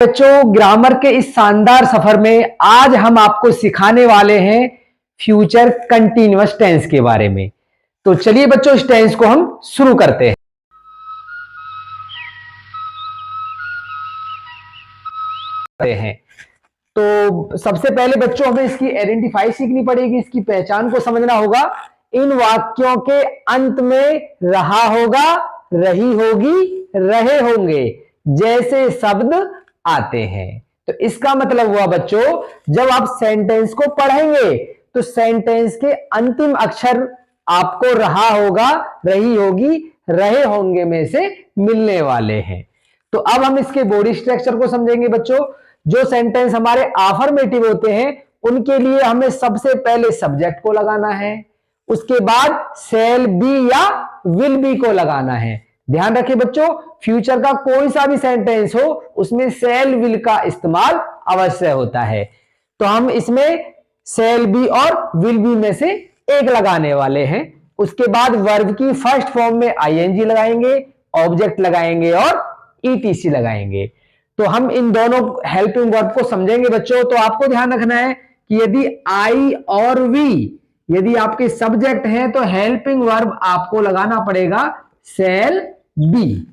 बच्चों, ग्रामर के इस शानदार सफर में आज हम आपको सिखाने वाले हैं फ्यूचर कंटीन्यूअस टेंस के बारे में। तो चलिए बच्चों, इस टेंस को हम शुरू करते हैं। तो सबसे पहले बच्चों हमें इसकी आइडेंटिफाई सीखनी पड़ेगी, इसकी पहचान को समझना होगा। इन वाक्यों के अंत में रहा होगा, रही होगी, रहे होंगे जैसे शब्द आते हैं। तो इसका मतलब हुआ बच्चों, जब आप सेंटेंस को पढ़ेंगे तो सेंटेंस के अंतिम अक्षर आपको रहा होगा, रही होगी, रहे होंगे में से मिलने वाले हैं। तो अब हम इसके बॉडी स्ट्रक्चर को समझेंगे बच्चों। जो सेंटेंस हमारे अफर्मेटिव होते हैं उनके लिए हमें सबसे पहले सब्जेक्ट को लगाना है, उसके बाद शैल बी या विल बी को लगाना है। ध्यान रखिए बच्चों, फ्यूचर का कोई सा भी सेंटेंस हो उसमें शैल विल का इस्तेमाल अवश्य होता है। तो हम इसमें शैल बी और विल बी में से एक लगाने वाले हैं। उसके बाद वर्ब की फर्स्ट फॉर्म में आईएनजी लगाएंगे, ऑब्जेक्ट लगाएंगे और ईटीसी लगाएंगे। तो हम इन दोनों हेल्पिंग वर्ब को समझेंगे बच्चों। तो आपको ध्यान रखना है कि यदि आई और वी यदि आपके सब्जेक्ट हैं तो हेल्पिंग वर्ब आपको लगाना पड़ेगा शैल बी।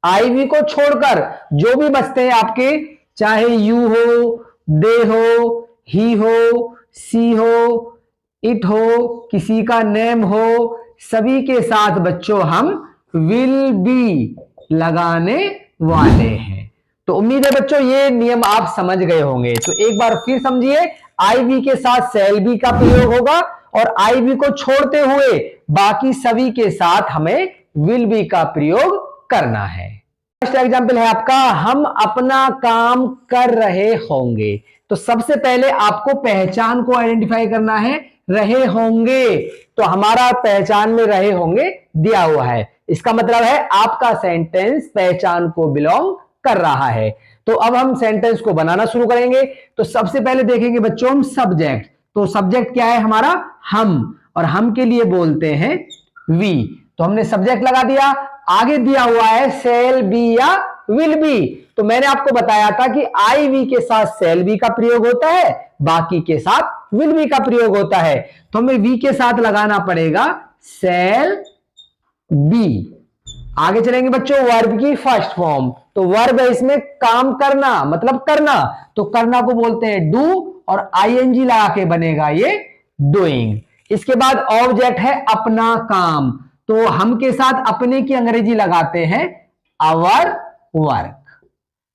आई वी को छोड़कर जो भी बचते हैं आपके, चाहे यू हो, दे हो, ही हो, सी हो, इट हो, किसी का नेम हो, सभी के साथ बच्चों हम विल बी लगाने वाले हैं। तो उम्मीद है बच्चों ये नियम आप समझ गए होंगे। तो एक बार फिर समझिए, आई वी के साथ शैल बी का प्रयोग होगा और आई वी को छोड़ते हुए बाकी सभी के साथ हमें विल बी का प्रयोग करना है। फर्स्ट एग्जांपल है आपका, हम अपना काम कर रहे होंगे। तो सबसे पहले आपको पहचान को आइडेंटिफाई करना है, रहे होंगे। तो हमारा पहचान में रहे होंगे दिया हुआ है, इसका मतलब है आपका सेंटेंस पहचान को बिलोंग कर रहा है। तो अब हम सेंटेंस को बनाना शुरू करेंगे। तो सबसे पहले देखेंगे बच्चों हम सब्जेक्ट। तो सब्जेक्ट क्या है हमारा, हम, और हम के लिए बोलते हैं वी। तो हमने सब्जेक्ट लगा दिया, आगे दिया हुआ है शैल बी या विल बी। तो मैंने आपको बताया था कि आई वी के साथ शैल बी का प्रयोग होता है, बाकी के साथ विल बी का प्रयोग होता है। तो हमें वी के साथ लगाना पड़ेगा शैल बी। आगे चलेंगे बच्चों, वर्ब की फर्स्ट फॉर्म। तो वर्ब है इसमें काम करना, मतलब करना। तो करना को बोलते हैं डू और आईएनजी लगा के बनेगा ये डूइंग। इसके बाद ऑब्जेक्ट है अपना काम। तो हम के साथ अपने की अंग्रेजी लगाते हैं आवर वर्क।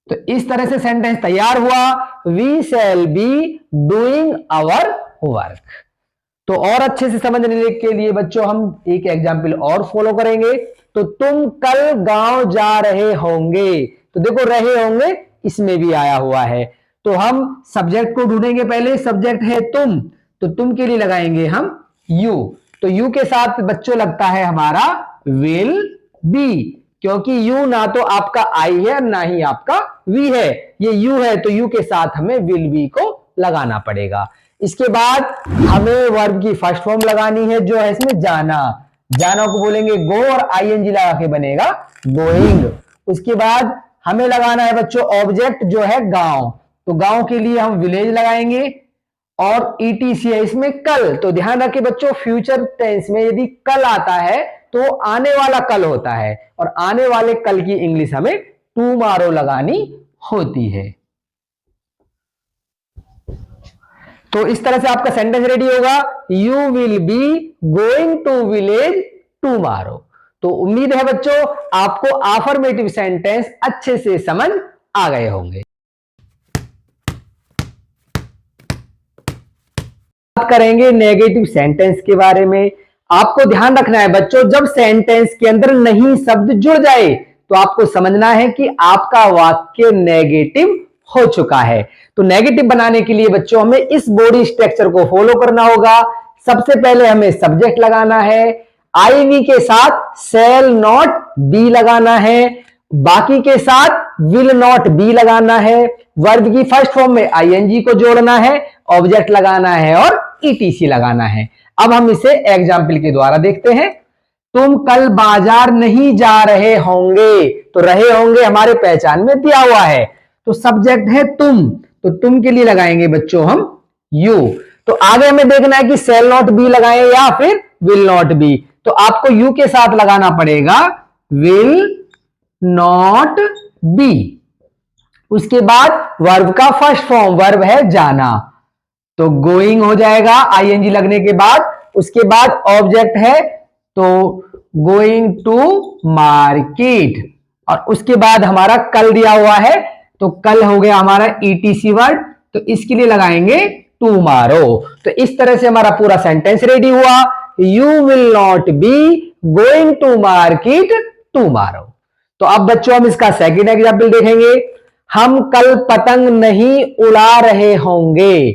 तो इस तरह से सेंटेंस तैयार हुआ, we shall be doing our work. तो और अच्छे से समझने के लिए बच्चों हम एक एग्जाम्पल और फॉलो करेंगे। तो तुम कल गांव जा रहे होंगे। तो देखो रहे होंगे इसमें भी आया हुआ है। तो हम सब्जेक्ट को ढूंढेंगे, पहले सब्जेक्ट है तुम, तो तुम के लिए लगाएंगे हम यू। तो यू के साथ बच्चों लगता है हमारा विल बी, क्योंकि यू ना तो आपका आई है ना ही आपका वी है, ये यू है। तो यू के साथ हमें विल बी को लगाना पड़ेगा। इसके बाद हमें वर्ब की फर्स्ट फॉर्म लगानी है जो है इसमें जाना। जाना को बोलेंगे गो और आईएनजी लगा के बनेगा गोइंग। उसके बाद हमें लगाना है बच्चों ऑब्जेक्ट जो है गांव। तो गांव के लिए हम विलेज लगाएंगे और ईटीसी है इसमें कल। तो ध्यान रखिए बच्चों, फ्यूचर टेंस में यदि कल आता है तो आने वाला कल होता है और आने वाले कल की इंग्लिश हमें टुमारो लगानी होती है। तो इस तरह से आपका सेंटेंस रेडी होगा, you will be going to village tomorrow. तो उम्मीद है बच्चों आपको अफर्मेटिव सेंटेंस अच्छे से समझ आ गए होंगे। बात करेंगे नेगेटिव सेंटेंस के बारे में। आपको ध्यान रखना है बच्चों, जब सेंटेंस के अंदर नहीं शब्द जुड़ जाए तो आपको समझना है कि आपका वाक्य नेगेटिव हो चुका है। तो नेगेटिव बनाने के लिए बच्चों हमें इस बॉडी स्ट्रक्चर को फॉलो करना होगा। सबसे पहले हमें सब्जेक्ट लगाना है, आई वी के साथ शैल नॉट बी लगाना है, बाकी के साथ विल नॉट बी लगाना है, वर्ब की फर्स्ट फॉर्म में आईएनजी को जोड़ना है, ऑब्जेक्ट लगाना है और ईटीसी लगाना है। अब हम इसे एग्जाम्पल के द्वारा देखते हैं। तुम कल बाजार नहीं जा रहे होंगे। तो रहे होंगे हमारे पहचान में दिया हुआ है। तो तो सब्जेक्ट है तुम, तो तुम के लिए लगाएंगे बच्चों हम यू। तो आगे हमें देखना है कि शैल नॉट बी लगाएं या फिर विल नॉट बी। तो आपको यू के साथ लगाना पड़ेगा विल नॉट बी। उसके बाद वर्ब का फर्स्ट फॉर्म, वर्ब है जाना, तो गोइंग हो जाएगा आईएनजी लगने के बाद। उसके बाद ऑब्जेक्ट है तो गोइंग टू मार्केट, और उसके बाद हमारा कल दिया हुआ है, तो कल हो गया हमारा ईटीसी वर्ड, तो इसके लिए लगाएंगे टुमारो। तो इस तरह से हमारा पूरा सेंटेंस रेडी हुआ, you will not be going to market tomorrow. तो अब बच्चों हम इसका सेकंड एग्जाम्पल देखेंगे। हम कल पतंग नहीं उड़ा रहे होंगे,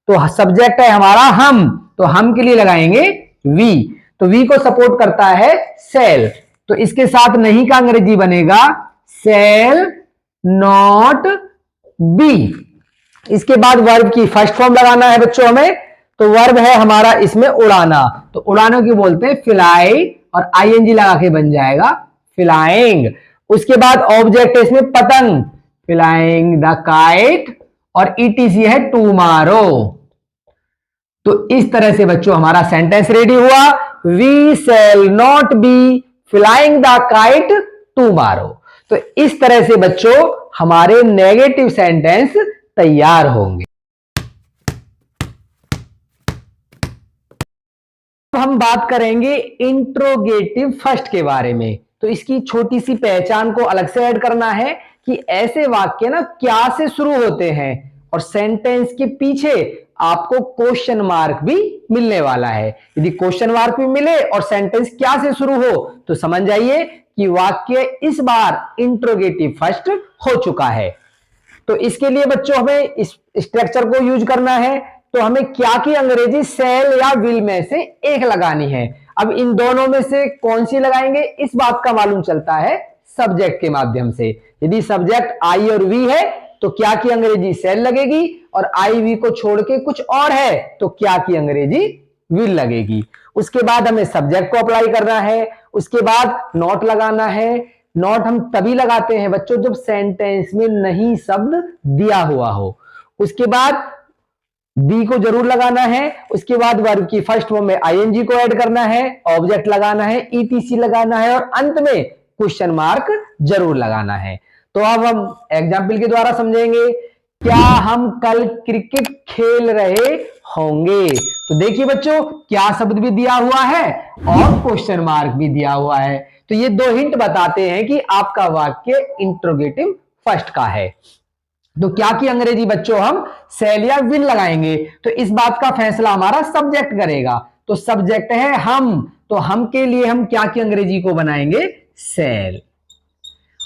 तो सब्जेक्ट है हमारा हम, तो हम के लिए लगाएंगे वी। तो वी को सपोर्ट करता है सेल, तो इसके साथ नहीं का अंग्रेजी बनेगा सेल नॉट बी। इसके बाद वर्ब की फर्स्ट फॉर्म लगाना है बच्चों हमें, तो वर्ब है हमारा इसमें उड़ाना, तो उड़ाने की बोलते हैं फ्लाई, और आईएनजी लगा के बन जाएगा फ्लाइंग। उसके बाद ऑब्जेक्ट है इसमें पतंग, फ्लाइंग द काइट, और ईटीसी है टुमारो। तो इस तरह से बच्चों हमारा सेंटेंस रेडी हुआ, we shall not be flying the kite tomorrow. तो इस तरह से बच्चों हमारे नेगेटिव सेंटेंस तैयार होंगे। अब हम बात करेंगे इंट्रोगेटिव फर्स्ट के बारे में। तो इसकी छोटी सी पहचान को अलग से ऐड करना है कि ऐसे वाक्य ना क्या से शुरू होते हैं, और सेंटेंस के पीछे आपको क्वेश्चन मार्क भी मिलने वाला है। यदि क्वेश्चन मार्क भी मिले और सेंटेंस क्या से शुरू हो, तो समझ जाइए कि वाक्य इस बार इंट्रोगेटिव फर्स्ट हो चुका है। तो इसके लिए बच्चों हमें इस स्ट्रक्चर को यूज करना है, तो हमें क्या की अंग्रेजी सेल या विल में से एक लगानी है। अब इन दोनों में से कौन सी लगाएंगे, इस बात का मालूम चलता है सब्जेक्ट के माध्यम से। यदि सब्जेक्ट आई और वी है तो क्या की अंग्रेजी सेल लगेगी, और आई वी को छोड़ के कुछ और है तो क्या की अंग्रेजी विल लगेगी। उसके बाद हमें सब्जेक्ट को अप्लाई करना है, उसके बाद नॉट लगाना है। नॉट हम तभी लगाते हैं बच्चों जब सेंटेंस में नहीं शब्द दिया हुआ हो। उसके बाद बी को जरूर लगाना है, उसके बाद वर्ब की फर्स्ट फॉर्म में आईएनजी को ऐड करना है, ऑब्जेक्ट लगाना है, ईटीसी लगाना है, और अंत में क्वेश्चन मार्क जरूर लगाना है। तो अब हम एग्जाम्पल के द्वारा समझेंगे, क्या हम कल क्रिकेट खेल रहे होंगे। तो देखिए बच्चों क्या शब्द भी दिया हुआ है और क्वेश्चन मार्क भी दिया हुआ है, तो ये दो हिंट बताते हैं कि आपका वाक्य इंट्रोगेटिव फर्स्ट का है। तो क्या की अंग्रेजी बच्चों हम सेल या विल लगाएंगे, तो इस बात का फैसला हमारा सब्जेक्ट करेगा। तो सब्जेक्ट है हम, तो हम के लिए हम क्या की अंग्रेजी को बनाएंगे सेल।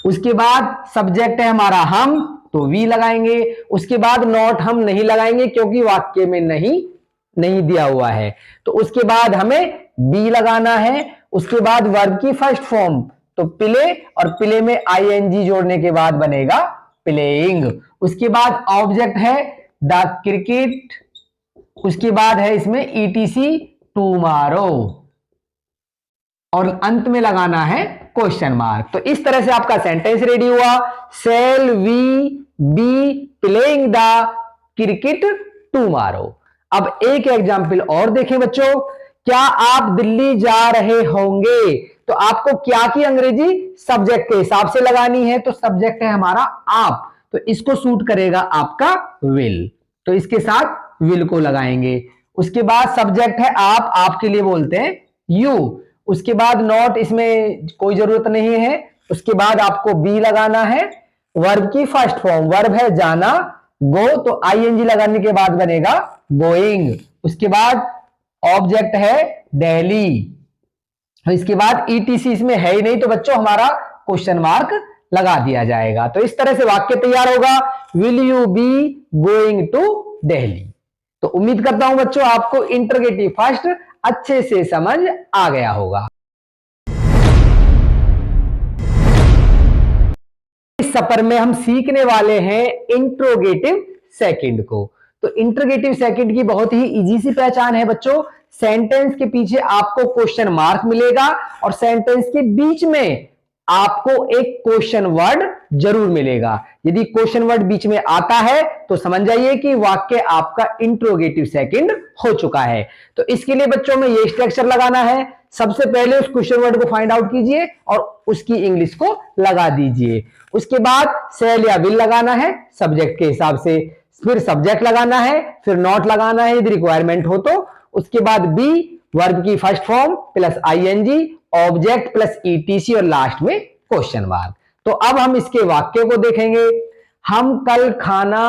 उसके बाद सब्जेक्ट है हमारा हम, तो वी लगाएंगे। उसके बाद नॉट हम नहीं लगाएंगे क्योंकि वाक्य में नहीं दिया हुआ है, तो उसके बाद हमें बी लगाना है। उसके बाद वर्ब की फर्स्ट फॉर्म तो प्ले, और प्ले में आईएनजी जोड़ने के बाद बनेगा प्लेइंग। उसके बाद ऑब्जेक्ट है द क्रिकेट, उसके बाद है इसमें ईटीसी टुमारो, और अंत में लगाना है क्वेश्चन मार्क। तो इस तरह से आपका सेंटेंस रेडी हुआ, shall we be playing the cricket tomorrow. अब एक एग्जाम्पल और देखें बच्चों, क्या आप दिल्ली जा रहे होंगे, तो आपको क्या की अंग्रेजी सब्जेक्ट के हिसाब से लगानी है, तो सब्जेक्ट है हमारा आप, तो इसको सूट करेगा आपका विल, तो इसके साथ विल को लगाएंगे। उसके बाद सब्जेक्ट है आप, आपके लिए बोलते हैं यू। उसके बाद नॉट इसमें कोई जरूरत नहीं है। उसके बाद आपको बी लगाना है। वर्ब की फर्स्ट फॉर्म, वर्ब है जाना गो, तो आईएनजी लगाने के बाद बनेगा गोइंग। उसके बाद ऑब्जेक्ट है दिल्ली, इसके बाद ईटीसी इसमें है ही नहीं, तो बच्चों हमारा क्वेश्चन मार्क लगा दिया जाएगा। तो इस तरह से वाक्य तैयार होगा, will you be going to Delhi. तो उम्मीद करता हूं बच्चों आपको इंट्रोगेटिव फर्स्ट अच्छे से समझ आ गया होगा। इस सफर में हम सीखने वाले हैं इंट्रोगेटिव सेकंड को। तो इंट्रोगेटिव सेकंड की बहुत ही इजी सी पहचान है बच्चों, सेंटेंस के पीछे आपको क्वेश्चन मार्क मिलेगा और सेंटेंस के बीच में आपको एक क्वेश्चन वर्ड जरूर मिलेगा। यदि क्वेश्चन वर्ड बीच में आता है तो समझ जाइए कि वाक्य आपका इंट्रोगेटिव सेकंड हो चुका है। तो इसके लिए बच्चों में ये स्ट्रक्चर लगाना है। सबसे पहले उस क्वेश्चन वर्ड को फाइंड आउट कीजिए और उसकी इंग्लिश को लगा दीजिए। उसके बाद सेल या विल लगाना है सब्जेक्ट के हिसाब से, फिर सब्जेक्ट लगाना है, फिर नॉट लगाना है यदि रिक्वायरमेंट हो तो। उसके बाद बी वर्ब की first form plus ING, object plus ETC और लास्ट में क्वेश्चन मार्क। तो अब हम इसके वाक्य को देखेंगे। हम कल खाना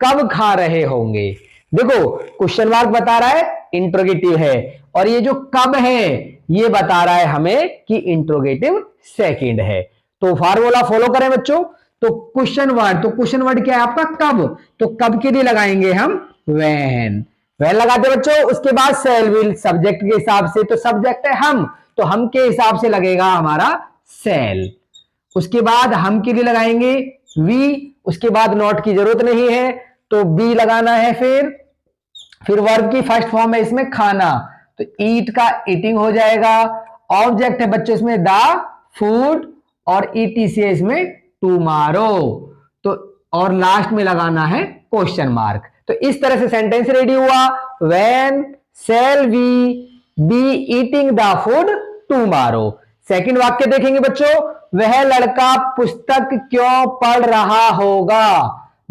कब खा रहे होंगे। देखो क्वेश्चन मार्क बता रहा है इंट्रोगेटिव है, और ये जो कब है ये बता रहा है हमें कि इंट्रोगेटिव सेकंड है। तो फार्मूला फॉलो करें बच्चों। तो क्वेश्चन वर्ड क्या है आपका कब, तो कब के लिए लगाएंगे हम व्हेन लगाते बच्चों। उसके बाद सेल विल सब्जेक्ट के हिसाब से, तो सब्जेक्ट है हम, तो हम के हिसाब से लगेगा हमारा सेल। उसके बाद हम के लिए लगाएंगे वी, उसके बाद नॉट की जरूरत नहीं है तो बी लगाना है। फिर वर्ब की फर्स्ट फॉर्म है इसमें खाना, तो ईट का ईटिंग हो जाएगा। ऑब्जेक्ट है बच्चों इसमें द फूड, और ईटीसी है इसमें टुमारो, तो और लास्ट में लगाना है क्वेश्चन मार्क। तो इस तरह से सेंटेंस रेडी हुआ। When shall we be eating the food tomorrow. सेकंड वाक्य देखेंगे बच्चों, वह लड़का पुस्तक क्यों पढ़ रहा होगा।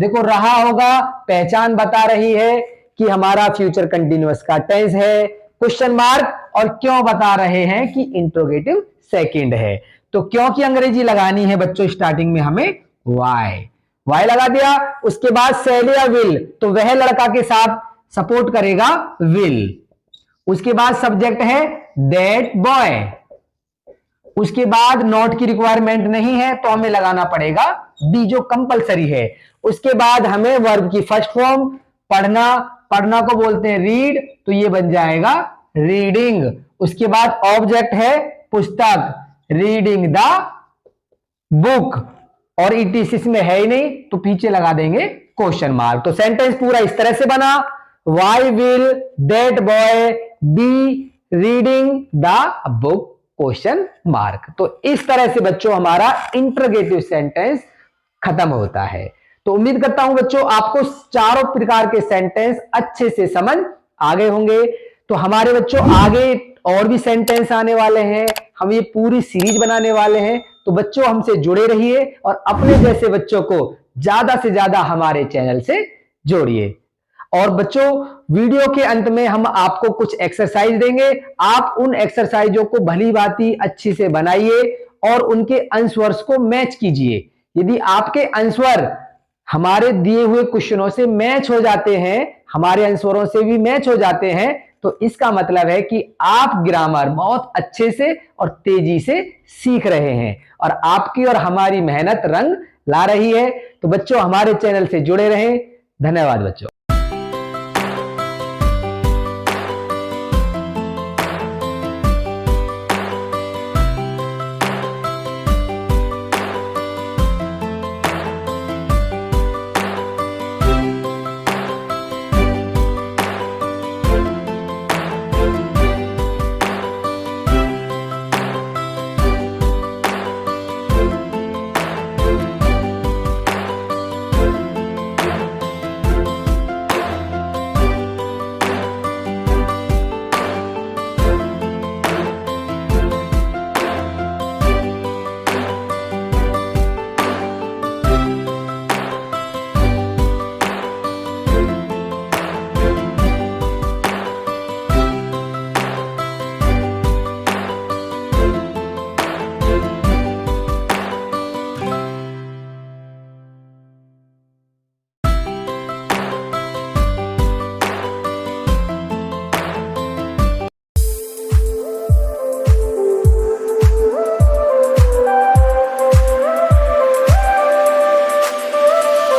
देखो रहा होगा पहचान बता रही है कि हमारा फ्यूचर कंटिन्यूअस का टेंस है, क्वेश्चन मार्क और क्यों बता रहे हैं कि इंट्रोगेटिव सेकंड है। तो क्यों की अंग्रेजी लगानी है बच्चों स्टार्टिंग में हमें वाई लगा दिया। उसके बाद शैल या विल, तो वह लड़का के साथ सपोर्ट करेगा विल। उसके बाद सब्जेक्ट है दैट बॉय। उसके बाद नॉट की रिक्वायरमेंट नहीं है तो हमें लगाना पड़ेगा बी जो कंपलसरी है। उसके बाद हमें वर्ब की फर्स्ट फॉर्म पढ़ना को बोलते हैं रीड, तो ये बन जाएगा रीडिंग। उसके बाद ऑब्जेक्ट है पुस्तक, रीडिंग द बुक, और ईटीसी में है ही नहीं तो पीछे लगा देंगे क्वेश्चन मार्क। तो सेंटेंस पूरा इस तरह से बना, why will that boy be reading the book question mark. तो इस तरह से बच्चों हमारा इंट्रोगेटिव सेंटेंस खत्म होता है। तो उम्मीद करता हूं बच्चों आपको चारों प्रकार के सेंटेंस अच्छे से समझ आ गए होंगे। तो हमारे बच्चों आगे और भी सेंटेंस आने वाले हैं, हम ये पूरी सीरीज बनाने वाले हैं। तो बच्चों हमसे जुड़े रहिए और अपने जैसे बच्चों को ज्यादा से ज्यादा हमारे चैनल से जोड़िए। और बच्चों वीडियो के अंत में हम आपको कुछ एक्सरसाइज देंगे, आप उन एक्सरसाइजों को भली भांति अच्छी से बनाइए और उनके आंसर्स को मैच कीजिए। यदि आपके आंसर हमारे दिए हुए क्वेश्चनों से मैच हो जाते हैं, हमारे आंसरों से भी मैच हो जाते हैं, तो इसका मतलब है कि आप ग्रामर बहुत अच्छे से और तेजी से सीख रहे हैं और आपकी और हमारी मेहनत रंग ला रही है। तो बच्चों हमारे चैनल से जुड़े रहें। धन्यवाद बच्चों।